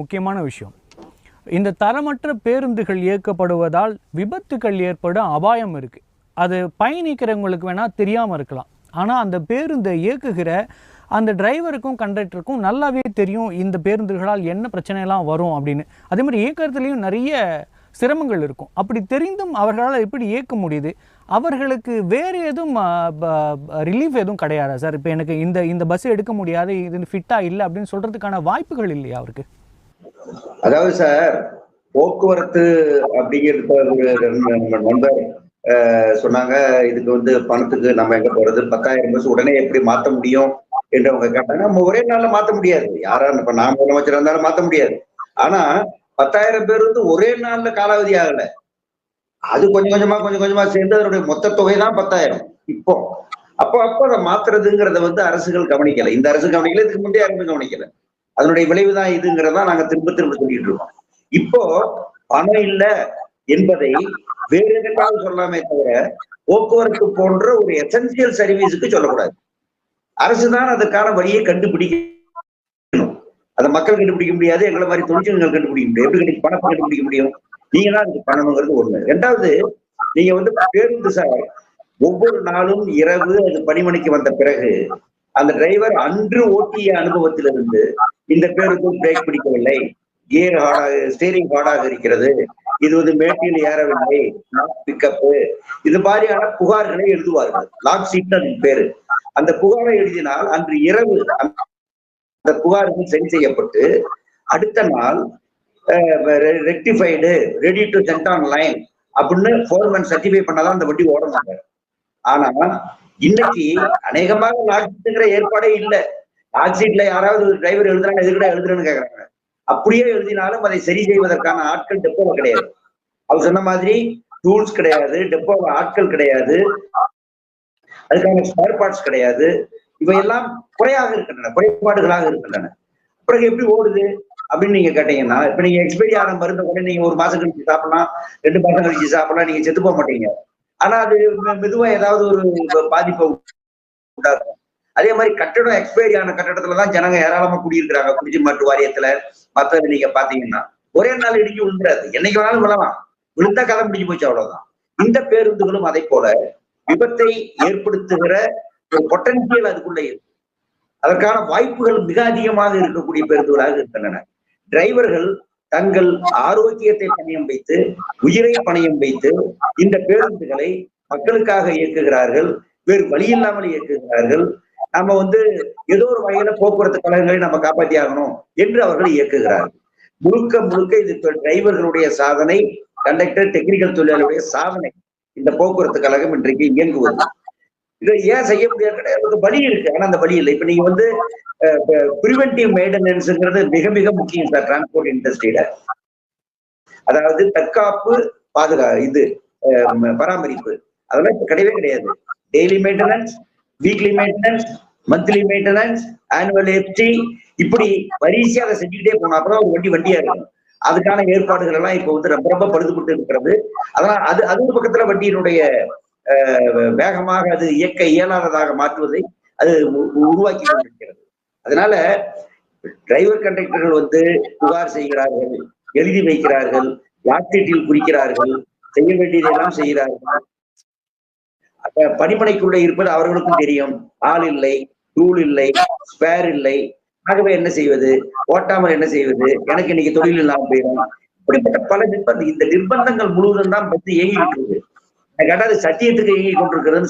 முக்கியமான விஷயம். இந்த தரமற்ற பேருந்துகள் இயக்கப்படுவதால் விபத்துகள் ஏற்பட அபாயம் இருக்குது. அது பயணிக்கிறவங்களுக்கு வேணால் தெரியாமல் இருக்கலாம். ஆனால் அந்த பேருந்தை இயக்குகிற அந்த டிரைவருக்கும் கண்டக்டருக்கும் நல்லாவே தெரியும் இந்த பேருந்துகளால் என்ன பிரச்சனைலாம் வரும் அப்படின்னு. அதே மாதிரி இயக்கத்துலேயும் நிறைய சிரமங்கள் இருக்கும். அப்படி தெரிந்தும் அவர்களால் எப்படி இயக்க முடியுது? அவர்களுக்கு வேறு எதுவும் ரிலீஃப் எதுவும் கிடையாதா சார்? இப்போ எனக்கு இந்த பஸ் எடுக்க முடியாது, இது ஃபிட்டாக இல்லை அப்படின்னு சொல்கிறதுக்கான வாய்ப்புகள் இல்லையா அவருக்கு? அதாவது சார், போக்குவரத்து அப்படிங்கிறது நண்பர் சொன்னாங்க, இதுக்கு பணத்துக்கு நம்ம எங்க போறது, 10,000 பஸ் உடனே எப்படி மாத்த முடியும் என்று அவங்க கேட்டாங்க. நம்ம ஒரே நாள்ல மாத்த முடியாது. யாரா இப்ப நான் முதலமைச்சர் இருந்தாலும் மாத்த முடியாது. ஆனா 10,000 பேர் ஒரே நாள்ல காலாவதி ஆகல. அது கொஞ்சம் கொஞ்சமா சேர்ந்து அதனுடைய மொத்த தொகை தான் 10,000. அப்போ அதை மாத்துறதுங்கிறத அரசுகள் கவனிக்கல. இந்த அரசு கவனிக்கல, இதுக்கு முந்தைய அரசு கவனிக்கல. அதனுடைய விளைவுதான் இதுங்கிறதா நாங்க திரும்ப சொல்லிட்டு இருக்கோம். இப்போ பணம் இல்ல என்பதை வேற எதுக்காக சொல்லாமே தவிர போக்குவரத்து போன்ற ஒரு எசென்சியல் சர்வீஸுக்கு சொல்லக்கூடாது. அரசுதான் அதற்கான வழியை கண்டுபிடிக்கணும். அதை மக்கள் கண்டுபிடிக்க முடியாது, எங்களை மாதிரி தொழிற்சங்கங்கள் கண்டுபிடிக்க முடியும். எப்படி பணத்தை கண்டுபிடிக்க முடியும்? நீங்க தான் அதுக்கு பண்ணணுங்கிறது ஒண்ணு. ரெண்டாவது, நீங்க பேருந்து சார் ஒவ்வொரு நாளும் இரவு அது 10 மணிக்கு வந்த பிறகு அந்த டிரைவர் அன்று ஓட்டிய அனுபவத்திலிருந்து இந்த பேருக்கு பிரேக் பிடிக்கவில்லை, கியர் ஸ்டீரிங் ஹார்டாக இருக்கிறது, இது மேட்டில் ஏறவில்லை, பிக்கப்பு, இது மாதிரியான புகார்களை எழுதுவார்கள். லாக் சீட் அதன் பேரு. அந்த புகாரை எழுதினால் அன்று இரவு அந்த புகார்கள் சரி செய்யப்பட்டு அடுத்த நாள் rectified, ready to send online அப்படின்னு ஃபோர்மேன் சர்டிஃபை பண்ணாதான் அந்த வண்டி ஓடமாங்க. ஆனா இன்னைக்கு அநேகமாக லாக் சீட்டுங்கிற ஏற்பாடே இல்லை. லாக் சீட்ல யாராவது ஒரு டிரைவர் எழுதுறாங்க, எதுக்கடா எழுதுறேன்னு கேக்குறாங்க. அப்படியே எழுதினாலும் அதை சரி செய்வதற்கான ஆட்கள் டெப்போல கிடையாது. அவர் சொன்ன மாதிரி டூல்ஸ் கிடையாது, டெப்போல ஆட்கள் கிடையாது, அதுக்கான ஸ்பேர் பார்ட்ஸ் கிடையாது. இவையெல்லாம் குறைபாடுகளாக இருக்கின்றன. பிறகு எப்படி ஓடுது அப்படின்னு நீங்க கேட்டீங்கன்னா, இப்ப நீங்க எக்ஸ்பைரி ஆன மருந்த கூட நீங்க 1 மாசம் கழிச்சு சாப்பிடலாம், 2 மாசம் கழிச்சு சாப்பிடலாம், நீங்க செத்து போக மாட்டீங்க. ஆனா அது மெதுவா ஏதாவது ஒரு பாதிப்பை உண்டாகும். அதே மாதிரி கட்டடம் எக்ஸ்பைரி ஆன கட்டடத்துலதான் ஜனங்க ஏராளமா குடியிருக்கிறாங்க. குடிச்சு மாட்டு வாரியத்துல மற்றது நீங்க பாத்தீங்கன்னா ஒரே நாள் இடிஞ்சு விழுந்துறாது, என்னைக்கு வேணாலும் விழலாம். விழுந்தா கதை முடிஞ்சு போச்சு, அவ்வளவுதான். இந்த பேருந்துகளும் அதை போல விபத்தை ஏற்படுத்துகிற ஒரு பொட்டன்சியல் அதுக்குள்ள இருக்கு. அதற்கான வாய்ப்புகள் மிக அதிகமாக இருக்கக்கூடிய பேருந்துகளாக இருக்கின்றன. டிரைவர்கள் தங்கள் ஆரோக்கியத்தை பணயம் வைத்து, உயிரை பணயம் வைத்து இந்த பேருந்துகளை மக்களுக்காக இயக்குகிறார்கள். வேறு வழி இல்லாமல் இயக்குகிறார்கள். நம்ம ஏதோ ஒரு வகையில போக்குவரத்து கழகங்களை நம்ம காப்பாற்றி ஆகணும் என்று அவர்கள் இயக்குகிறார்கள். முழுக்க இது டிரைவர்களுடைய சாதனை, கண்டக்டர், டெக்னிக்கல் தொழிலாளருடைய சாதனை. இந்த போக்குவரத்து கழகம் இன்றைக்கு இயங்குவது. இதை ஏன் செய்ய முடியாது கிடையாது, வழி இருக்கு. ஆனா அந்த வழி இல்லை. இப்ப நீங்க பிரிவென்டிவ் மெயின்டெனன்ஸ்ங்கிறது மிக மிக முக்கியம் சார் டிரான்ஸ்போர்ட் இண்டஸ்ட்ரியில. அதாவது தற்காப்பு பராமரிப்பு அதெல்லாம் இப்ப கிடையவே கிடையாது. Daily maintenance, weekly maintenance, monthly maintenance, annual FT, இப்படி வரிசையா அதை செஞ்சுக்கிட்டே போனா அப்புறம் ஒரு வண்டியா இருக்கும். அதுக்கான ஏற்பாடுகள் எல்லாம் இப்ப ரொம்ப ரொம்ப பழுதுபட்டு இருக்கிறது. அதெல்லாம் அது ஒரு பக்கத்துல வண்டியினுடைய வேகமாக அது இயக்க இயலாததாக மாற்றுவதை அது உருவாக்கி கொண்டிருக்கிறது. அதனால டிரைவர் கண்டக்டர்கள் புகார் செய்கிறார்கள், எழுதி வைக்கிறார்கள், லாக் சீட்டில் குறிக்கிறார்கள், செய்ய வேண்டியதெல்லாம் செய்கிறார்கள். பணிமனைக்குள்ள இருப்பது அவர்களுக்கும் தெரியும். ஆள் இல்லை, டூல் இல்லை, ஸ்பேர் இல்லை. ஆகவே என்ன செய்வது, ஓட்டாமல் என்ன செய்வது, எனக்கு இன்னைக்கு தொழில் இல்லாமல் போயிடும். இப்படிப்பட்ட பல இந்த நிர்பந்தங்கள் முழுவதும் தான் பத்தி இயங்கிட்டு இருக்கு. கேட்டாது சத்தியத்துக்கு இயங்கி கொண்டிருக்கிறது.